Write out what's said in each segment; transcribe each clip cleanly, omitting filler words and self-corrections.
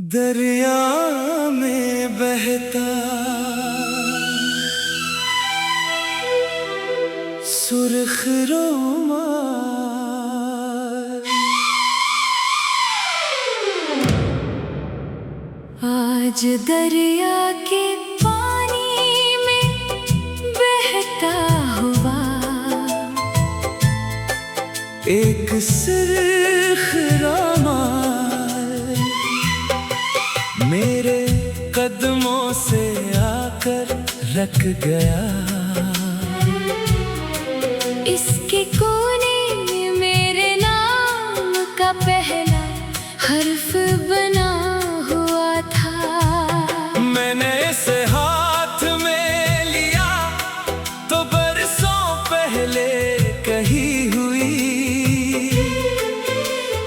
दरिया में बहता सुर्ख रुमाल, आज दरिया के पानी में बहता हुआ एक सुर्ख रुमाल मेरे कदमों से आकर रख गया। इसके कोने में मेरे नाम का पहला हर्फ बना हुआ था। मैंने इसे हाथ में लिया तो बरसों पहले कही हुई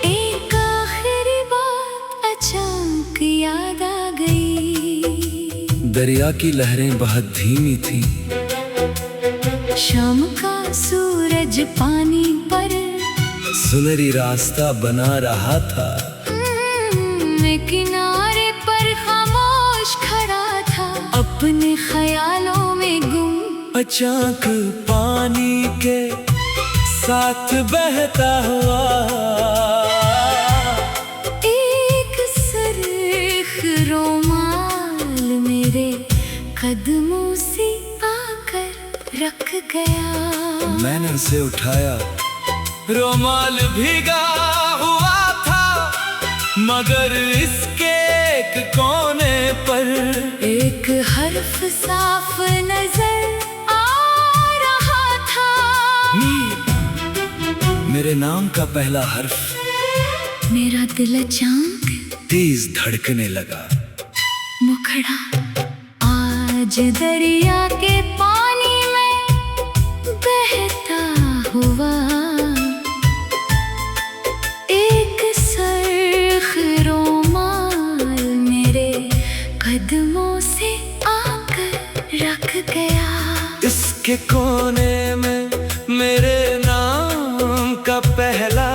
एक आखिरी बात अचानक याद आ गई। दरिया की लहरें बहुत धीमी थी, शाम का सूरज पानी पर सुनहरी रास्ता बना रहा था। मैं किनारे पर खामोश खड़ा था, अपने ख्यालों में गुम। अचानक पानी के साथ बहता हुआ एक सुर्ख रुमाल मेरे कदमों से आकर रख गया। मैंने उसे उठाया, रुमाल भीगा हुआ था, मगर इसके एक कोने पर एक हर्फ साफ नजर आ रहा था। मेरे नाम का पहला हर्फ। मेरा दिल अचानक तेज धड़कने लगा। मुखड़ा आज दरिया के पानी में बहता हुआ एक सुर्ख रुमाल मेरे कदमों से आकर रख गया। इसके कोने में मेरे नाम का पहला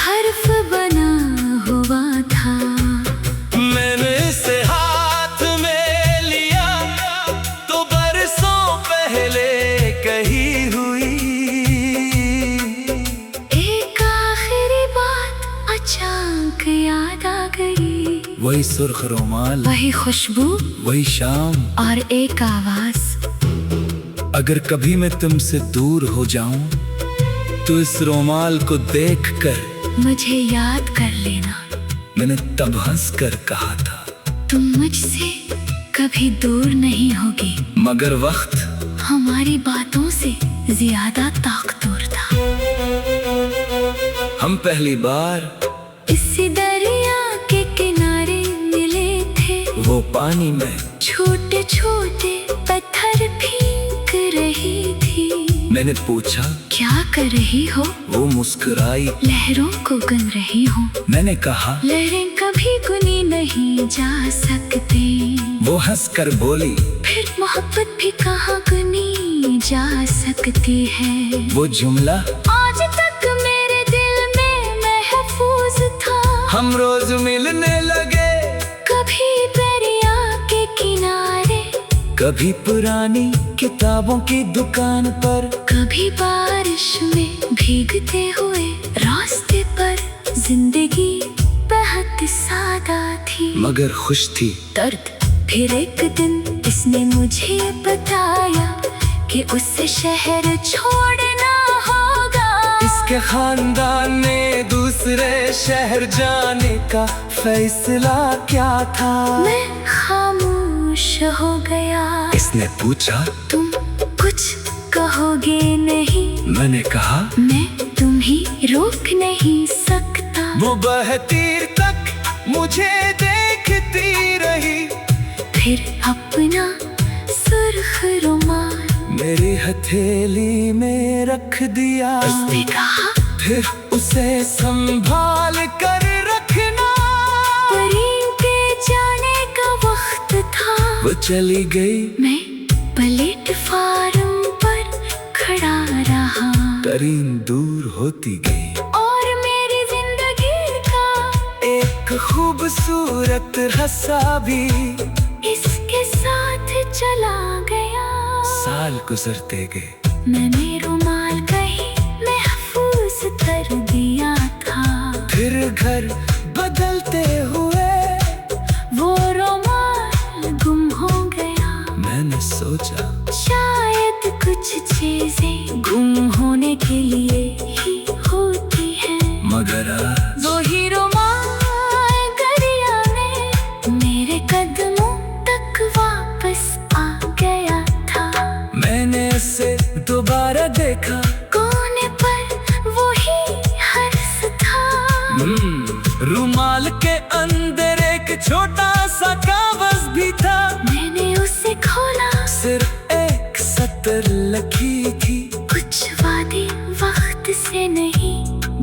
हर्फ बना हुआ था। मैंने इसे हाथ में लिया तो बरसों पहले कही हुई एक आखिरी बात अचानक याद आ गई। वही सुर्ख रुमाल, वही खुशबू वही शाम। और एक आवाज। अगर कभी मैं तुमसे दूर हो जाऊं तो इस रुमाल को देखकर मुझे याद कर लेना। मैंने तब हंसकर कहा था, तुम मुझसे कभी दूर नहीं होगी। मगर वक्त हमारी बातों से ज्यादा ताकतवर था। हम पहली बार इसी दरिया के किनारे मिले थे। वो पानी में छोटे छोटे पत्थर फेंक रही थी। मैंने पूछा, क्या कर रही हो? वो मुस्कुराई। लहरों को गुन रही हूँ। मैंने कहा, लहरें कभी गुनी नहीं जा सकती। वो हंसकर बोली, फिर मोहब्बत भी कहाँ गुनी जा सकती है। वो जुमला आज तक मेरे दिल में महफूज था। हम रोज मिलने लगे, कभी दरिया के किनारे, कभी पुरानी किताबों की दुकान पर, कभी बारिश में भीगते हुए रास्ते पर। जिंदगी बहुत सादा थी मगर खुश थी। दर्द फिर एक दिन इसने मुझे बताया कि उसे शहर छोड़ना होगा। इसके खानदान ने दूसरे शहर जाने का फैसला क्या था? मैं खामोश हो गया। इसने पूछा, तुम कुछ कहोगे नहीं? मैंने कहा, मैं तुम्हें रोक नहीं सकता। वो बहतीर तक मुझे देखती रही, फिर अपना सुर्ख रुमाल मेरी हथेली में रख दिया। उसने कहा, फिर उसे संभाल कर रखना, परीन के जाने का वक्त था। वो चली गई। मैं प्लेटफार्म पर खड़ा रहा। तरीन दूर होती गई और मेरी जिंदगी का एक एक खूबसूरत रस्सा भी इसके साथ चला गया। साल गुजरते गए, मैंने रुमाल कहीं महफूज कर दिया था। फिर घर बदलते हुए वो रुमाल गुम हो गया। मैंने सोचा शायद कुछ चीजें गुम होने के लिए ही होती हैं, मगर आज वो ही रुमाल दरिया में मेरे कदमों तक वापस आ गया था। मैंने इसे दोबारा देखा, कोने पर वो ही हर्ष था। रुमाल के अंदर एक छोटा सा कागज भी था। मैंने उसे खोला, सिर्फ एक सतर लिखी थी, कुछ वादे वक्त से नहीं,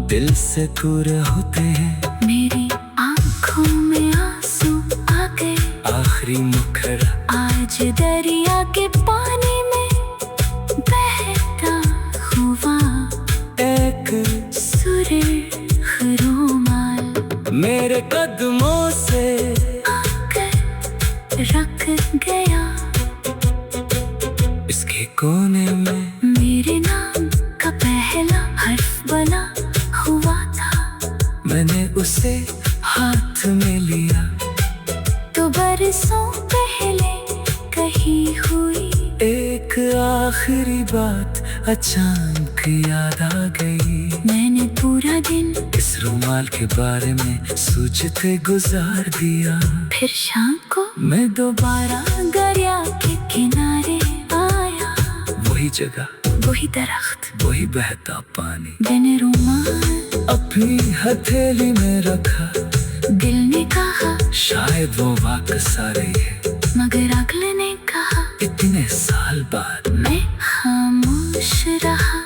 दिल से पूरे होते हैं। मेरी आंखों में आंसू आ गए। आखिरी मुखड़ा आज दरिया के पानी में बहता हुआ एक सुर्ख रुमाल मेरे कदमों से आकर रख गया। इसके कोने में मेरे नाम का पहला हर्फ बना हुआ था। मैंने उसे हाथ में लिया, तो बरसों पहले कही हुई एक आखिरी बात अचानक याद आ गई। मैंने पूरा दिन इस रुमाल के बारे में सोचते गुजार दिया। फिर शाम को मैं दोबारा दरिया के किनारे आया। वही जगह, वही दरख्त, वही बहता पानी, मैंने रुमाल अपनी हथेली में रखा। दिल ने कहा शायद वो वापस आ रही है, मगर अगले ने कहा इतने साल बाद। मैं खामोश रहा।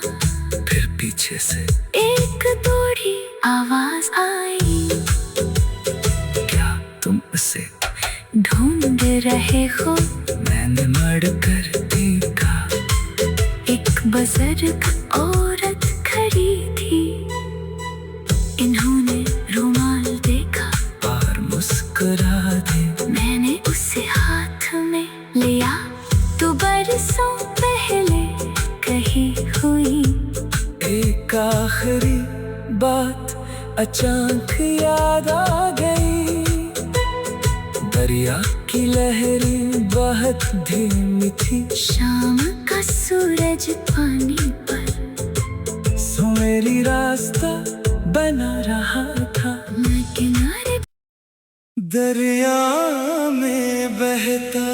फिर पीछे से एक थोड़ी आवाज आई, क्या तुम उसे ढूंढ रहे हो? मैंने मड़ कर देखा, एक बुजुर्ग औरत खड़ी थी। इन्होंने रुमाल देखा और मुस्कुरा दे। मैंने उसे हाथ में लिया, तो बरसों पहले कही हुई एक आखिरी बात अचानक याद आ गई। दरिया की लहरें बहुत धीमी थी, शाम का सूरज पानी पर मेरी रास्ता बना रहा था। मैं किनारे दरिया में बहता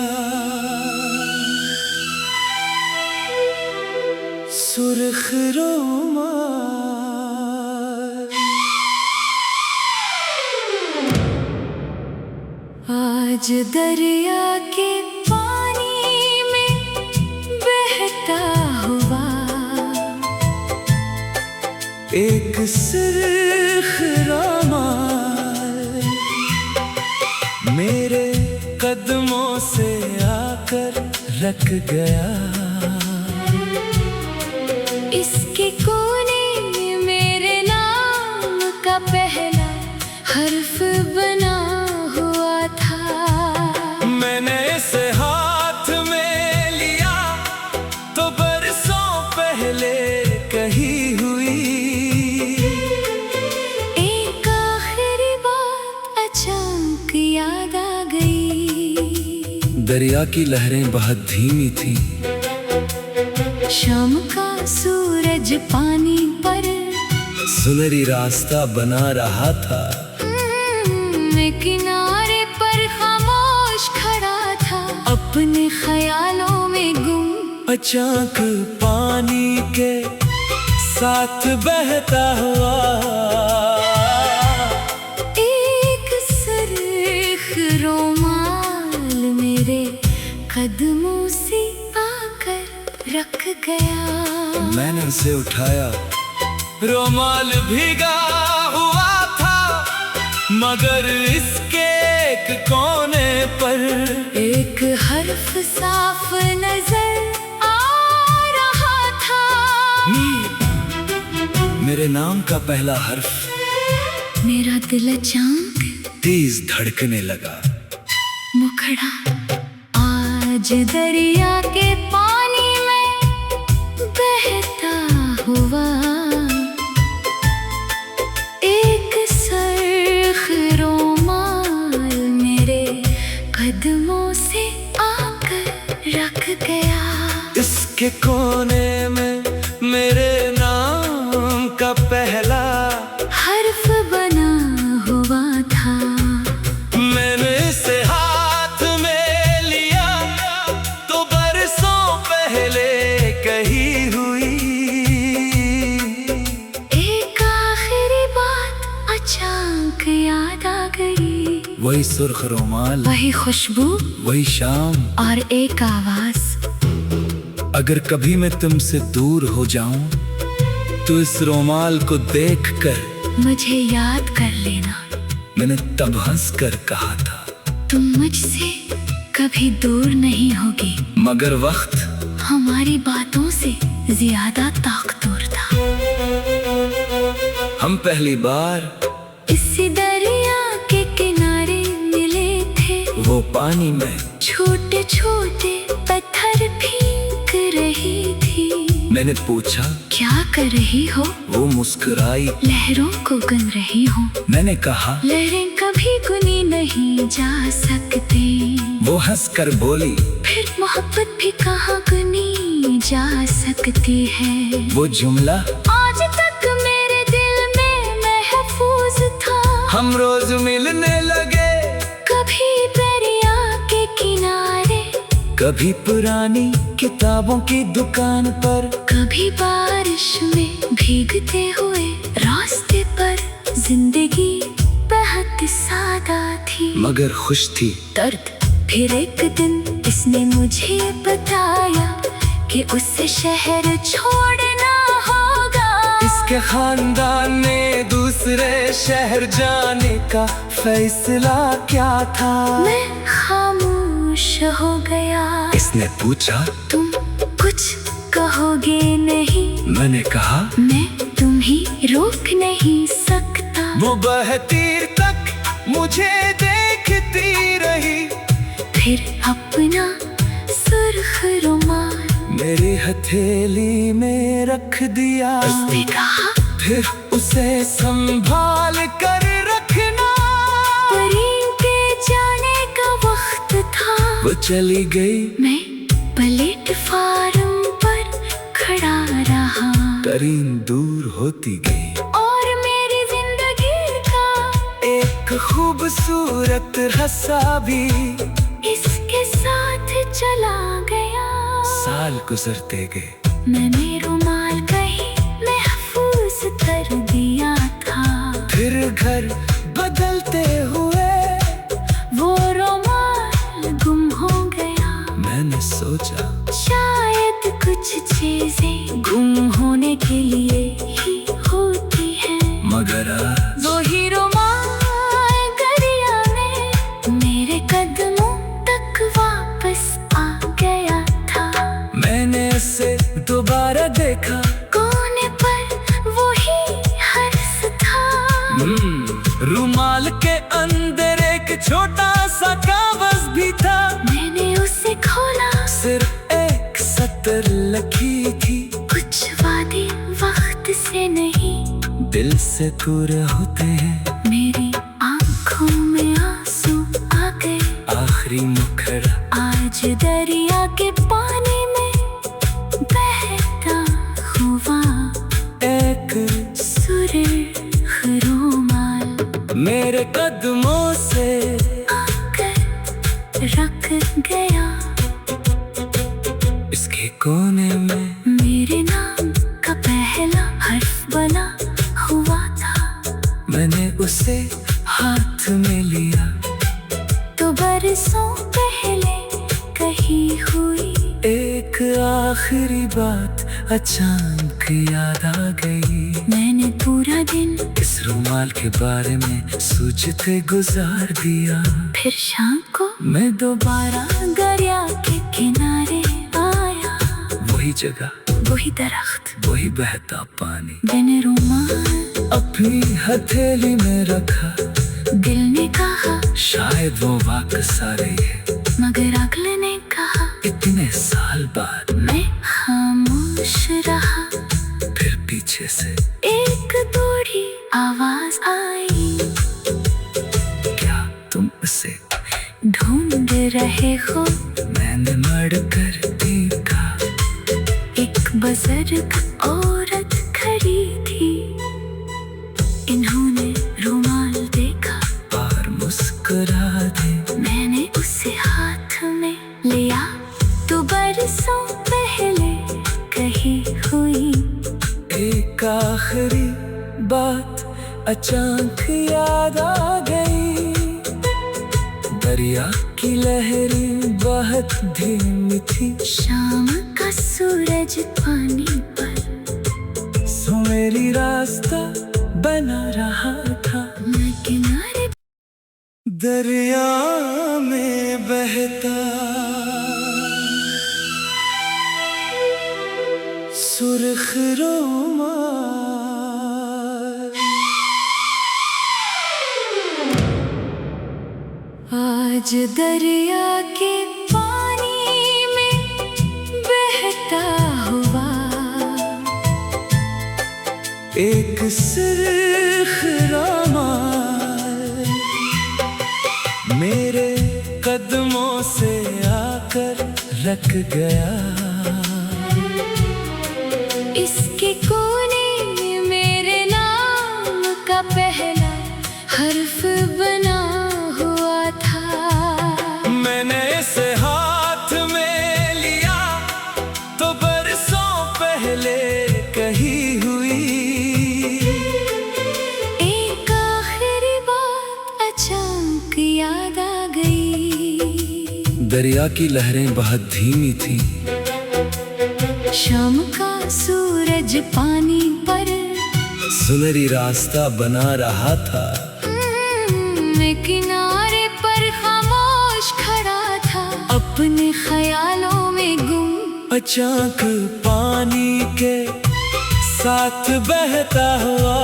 सुर्ख रुमाल, आज दरिया के पानी में बहता हुआ एक सुर्ख रुमाल मेरे कदमों से आकर रख गया। इसके कोने में मेरे नाम का पहला हर्फ बना हुआ था। मैंने इसे हाथ में लिया, तो बरसों पहले कही हुई एक आखिरी बात अचानक याद आ गई। दरिया की लहरें बहुत धीमी थी, शाम का सूरज पानी पर सुनहरी रास्ता बना रहा था। मैं किनारे पर खामोश खड़ा था, अपने ख्यालों में गुम। अचानक पानी के साथ बहता हुआ एक सुर्ख रुमाल मेरे कदमों से आकर रख गया। मैंने उसे उठाया, रुमाल भीगा हुआ था, मगर इसके एक कोने पर एक हर्फ साफ नजर आ रहा था। मेरे नाम का पहला हर्फ। मेरा दिल अचानक तेज धड़कने लगा। मुखड़ा आज दरिया के पानी में बहता हुआ, एक सर्ख रोमाल मेरे कदमों से आकर रख गया। इसके कोने में मेरे नाम का पहला हर्फ बना हुआ था। मैंने इसे हाथ में लिया तो बरसों पहले कही हुई एक आखिरी बात अचानक याद आ गई। वही सुर्ख रुमाल, वही खुशबू वही शाम, और एक आवाज। अगर कभी मैं तुमसे दूर हो जाऊं तो इस रुमाल को देखकर मुझे याद कर लेना। मैंने तब हंस कर कहा था, तुम मुझसे कभी दूर नहीं होगी। मगर वक्त हमारी बातों से ज्यादा ताकतवर था। हम पहली बार इसी दरिया के किनारे मिले थे। वो पानी में छोटे छोटे पत्थर फेंक रही थी। मैंने पूछा, क्या कर रही हो? वो मुस्कुराई, लहरों को गुन रही हूँ। मैंने कहा, लहरें कभी गुनी नहीं जा सकती। वो हंसकर बोली, फिर मोहब्बत भी कहाँ गुनी जा सकती है। वो जुमला आज तक मेरे दिल में महफूज था। हम रोज मिलने लगे, कभी दरिया के किनारे, कभी पुरानी किताबों की दुकान पर, कभी बारिश में भीगते हुए रास्ते पर। जिंदगी बहुत सादा थी मगर खुश थी। दर्द फिर एक दिन इसने मुझे बताया कि उसे शहर छोड़ना होगा। इसके खानदान ने दूसरे शहर जाने का फैसला क्या था? मैं खामोश हो गया। इसने पूछा, तुम कुछ कहोगे नहीं? मैंने कहा, मैं तुम्हें रोक नहीं सकता। वो बहतीर तक मुझे देखती रही, फिर अपना सुर्ख रुमाल मेरी हथेली में रख दिया। उसने कहा, फिर उसे संभाल कर रखना, परीन के जाने का वक्त था। वो चली गई, मैं प्लेटफार्म पर खड़ा रहा। करीन दूर होती गई और मेरी जिंदगी का एक खूबसूरत रस्सा भी इसके साथ चला गया। साल गुजरते गए, मैंने रुमाल कहीं महफूज कर दिया था। फिर घर बदलते हुए वो रुमाल गुम हो गया। मैंने सोचा, शायद कुछ चीजें गुम होने के लिए ही होती हैं। मगर आज वो ही रुमाल दरिया में मेरे कदमों तक वापस आ गया था। मैंने उसे दोबारा देखा, कोने पर वो ही हर्ष था। रुमाल के अंदर एक छोटा सा कागज भी था। मैंने उसे खोला, सिर्फ एक सतर लिखी थी, कुछ वादे वक्त से नहीं, दिल से पूरे होते हैं। मेरी आंखों में आंसू आ गए। आखिरी मुखड़ा आज दरिया के पानी में बहता हुआ, एक सुर्ख रुमाल मेरे कदमों से आकर रख गया। इसके कोने में मेरे नाम का पहला हर्फ बना हुआ था। मैंने उसे हाथ में लिया तो बरसों पहले कही हुई एक आखिरी बात अचानक याद आ गई। मैंने पूरा दिन इस रुमाल के बारे में सोचते गुजार दिया। फिर शाम को मैं दोबारा दरिया के किनारे आया। वही जगह, वही दरख्त, वही बहता पानी, मैंने रुमाल अपनी हथेली में रखा। दिल ने कहा शायद वो वापस आ रही है, मगर अगले ने कहा इतने साल बाद। मैं खामोश रहा। फिर पीछे से एक बूढ़ी आवाज आई, क्या तुम उसे ढूंढ रहे हो? मैंने मड़ कर देखा, एक बुजुर्ग औरत खड़ी थी। इन्होंने रुमाल देखा और मुस्कुरा दे। मैंने उसे हाथ में लिया तो बरसों पहले कही हुई एक आखिरी बात अचानक याद आ गई। दरिया की लहरें बहुत धीमी थी, शाम का सूरज पानी पर सुनहरी रास्ता बना रहा था। मैं किनारे दरिया में बहता सुर्ख रुमाल, आज दरिया के पानी में बहता हुआ एक सुर्ख रुमाल मेरे कदमों से आकर रख गया। इसके कोने में मेरे नाम का पहला हर्फ बना हुआ था। मैंने इसे हाथ में लिया तो बरसों पहले कही हुई एक आखिरी बात अचानक याद आ गई। दरिया की लहरें बहुत धीमी थी, शाम का सूरज पानी पर सुनहरी रास्ता बना रहा था। मैं किनारे पर खामोश खड़ा था, अपने ख्यालों में गुम। अचानक पानी के साथ बहता हुआ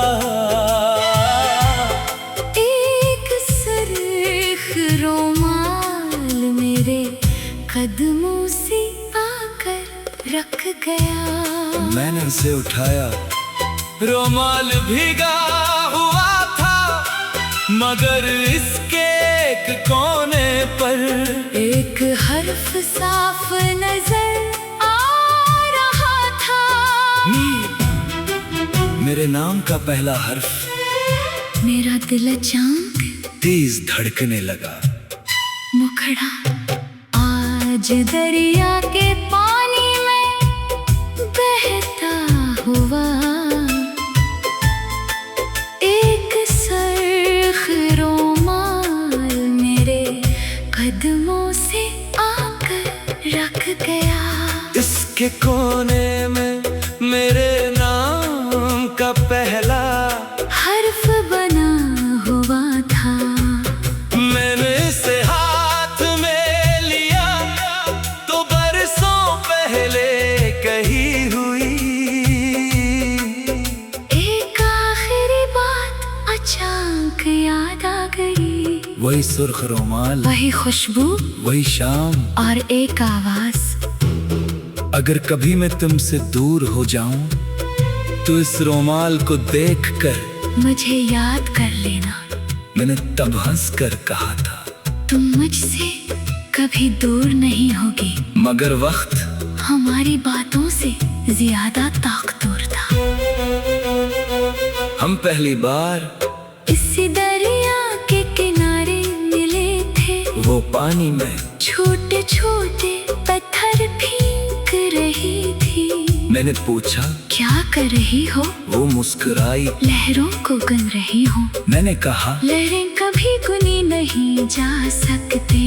एक सुर्ख रुमाल मेरे कदमों से आकर रख गया। मैंने उसे उठाया, रुमाल भीगा हुआ था, मगर इसके एक कोने पर एक हर्फ साफ नजर आ रहा था। मेरे नाम का पहला हर्फ। मेरा दिल अचानक तेज धड़कने लगा। मुखड़ा आज दरिया के पानी में बहता हुआ एक सुर्ख रुमाल मेरे कदमों से आकर रख गया। इसके कोने में मेरे नाम का पहला हर्फ बना हुआ था। मैंने इसे हाथ में लिया तो बरसों पहले कही हुई एक आखिरी बात अचानक याद आ गई। वही सुर्ख रुमाल, वही खुशबू वही शाम और एक आवाज। अगर कभी मैं तुमसे दूर हो जाऊं तो इस रुमाल को देखकर मुझे याद कर लेना। मैंने तब हंसकर कहा था, तुम मुझसे कभी दूर नहीं होगी। मगर वक्त हमारी बातों से ज्यादा ताकतवर था। हम पहली बार इसी दरिया के किनारे मिले थे। वो पानी में छोटे छोटे पत्थर फेंक रही थी। मैंने पूछा, क्या कर रही हो? वो मुस्कुराई। लहरों को गुन रही हूँ। मैंने कहा, लहरें कभी गुनी नहीं जा सकती।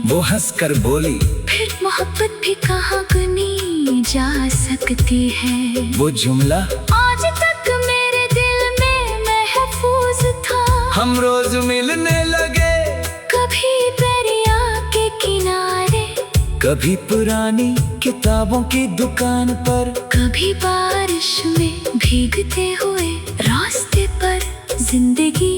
वो हंसकर बोली, फिर मोहब्बत भी कहाँ गुनी जा सकती है। वो जुमला आज तक मेरे दिल में महफूज था। हम रोज मिलने लगे, कभी दरिया के किनारे, कभी पुरानी किताबों की दुकान पर, कभी बारिश में भीगते हुए रास्ते पर। जिंदगी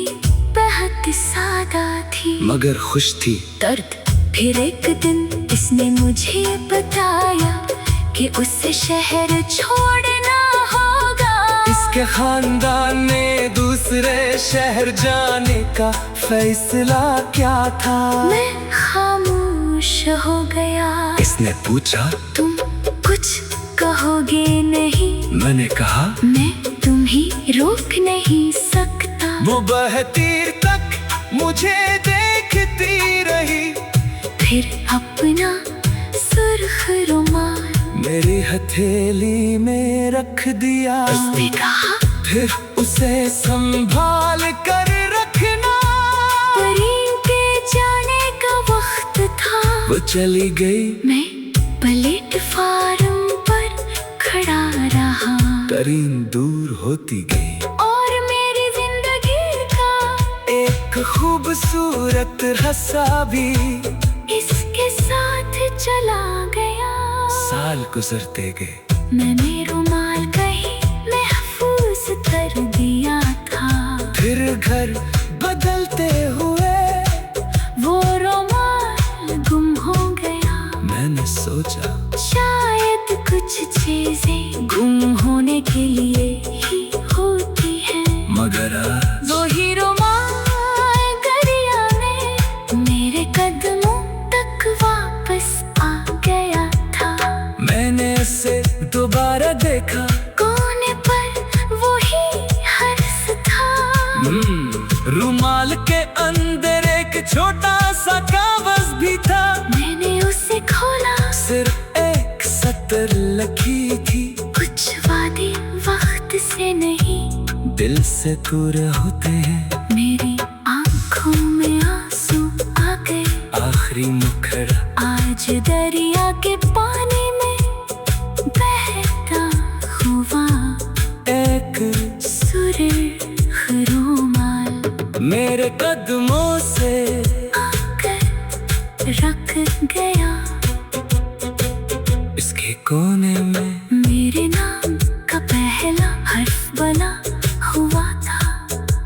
बहुत सा सादा थी मगर खुश थी। दर्द फिर एक दिन इसने मुझे बताया कि उसे शहर छोड़ना होगा। इसके खानदान ने दूसरे शहर जाने का फैसला क्या था? मैं खामोश हो गया। इसने पूछा, तुम कुछ कहोगे नहीं? मैंने कहा, मैं तुम्हें रोक नहीं सकता। वो बहतीर तक मुझे देखती रही, फिर अपना सुर्ख रुमाल मेरी हथेली में रख दिया। उसने कहा, फिर उसे संभाल कर रखना। परीन के जाने का वक्त था। वो चली गई, मैं प्लेटफार्म पर खड़ा रहा। तरीन दूर होती गई और मेरी जिंदगी का एक खूबसूरत हस्सा भी इसके साथ चला गया। साल गुजरते गए, मैंने रुमाल कहीं महफूज कर दिया था। फिर घर बदलते हुए वो रुमाल गुम हो गया। मैंने सोचा, शायद कुछ चीजें गुम होने के लिए ही होती हैं। मगर आज वो ही रुमाल गरिया में मेरे कदमों तक वापस आ गया था। मैंने उसे दोबारा देखा, कोने पर वो ही हर्ष था। रुमाल के अंदर एक छोटा सा कागज भी था। मैंने उसे खोला, सिर्फ एक सतर लिखी थी, कुछ वादे वक्त से नहीं, दिल से पूरे होते हैं। मेरी आंखों में आंसू आ गए। आखिरी मुखड़ा आज दरिया के पानी में बहता हुआ एक सुर्ख रुमाल मेरे कदमों से आकर रख गया। इसके कोने में मेरे नाम का पहला हर्फ बना हुआ था।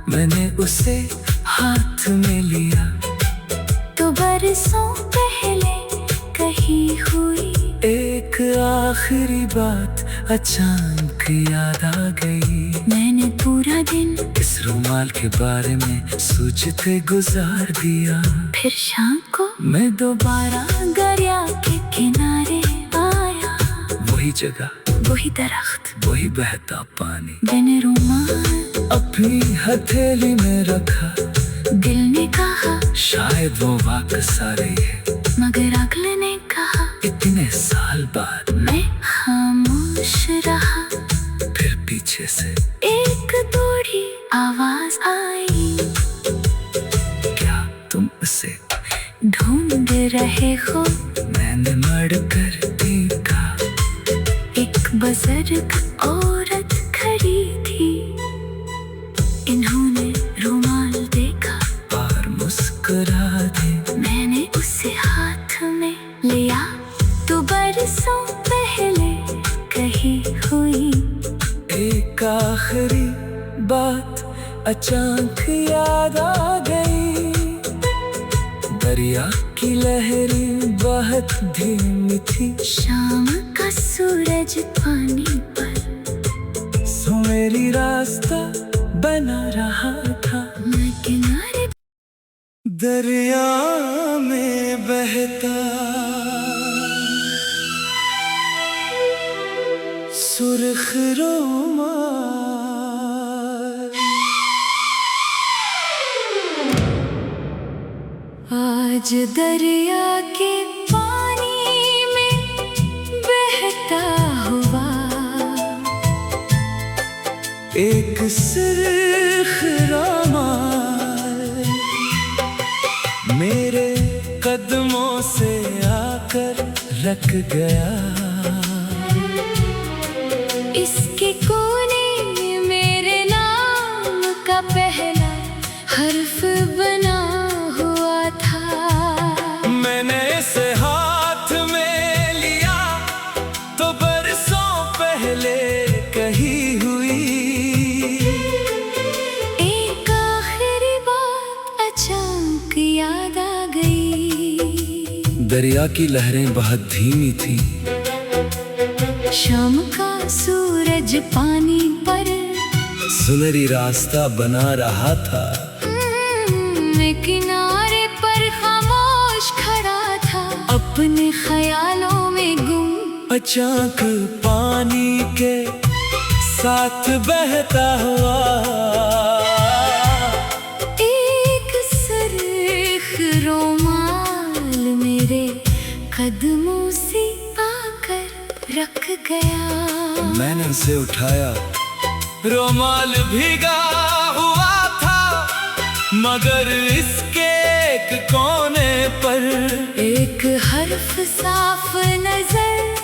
मैंने उसे हाथ में लिया, तो बरसों पहले कही हुई एक आखिरी बात अचानक याद आ गई। मैंने पूरा दिन इस रुमाल के बारे में सोचते गुजार दिया। फिर शाम को मैं दोबारा दरिया के किनारे आया। वही जगह, वही दरख्त, वही बहता पानी, मैंने रुमाल अपनी हथेली में रखा। दिल ने कहा, शायद वो वापस आ रही है, मगर अगले ने कहा। इतने साल बाद मैं खामोश रहा। फिर पीछे से एक थोड़ी आवाज आई, क्या तुम उसे ढूंढ रहे हो? मैंने मड़कर देखा, एक बुजुर्ग औरत खड़ी थी। इन्होंने रुमाल देखा और मुस्कुरा दे। मैंने उसे हाथ में लिया, तो बरसों पहले कही हुई एक आखिरी बात अचानक याद आ गई। दरिया की लहरें बहुत धीमी थी, शाम का सूरज पानी पर मेरी रास्ता बना रहा था। मैं किनारे दरिया में बहता सुर्ख रुमाल। आज दरिया के पानी में बहता हुआ एक सुर्ख रुमाल मेरे कदमों से आकर रख गया। इसके कोने में मेरे नाम का पहला हर्फ बना हुआ था। मैंने इसे हाथ में लिया, तो बरसों पहले कही हुई एक आखिरी बात अचानक दरिया की लहरें बहुत धीमी थी। शाम का सूरज पानी पर सुनहरी रास्ता बना रहा था। मैं किनारे पर खामोश खड़ा था, अपने ख्यालों में गुम। अचानक पानी के साथ बहता हुआ एक सुर्ख रुमाल मेरे कदमों से आकर रख गया। मैंने उसे उठाया, रुमाल भीगा हुआ था, मगर इसके एक कोने पर एक हर्फ साफ नजर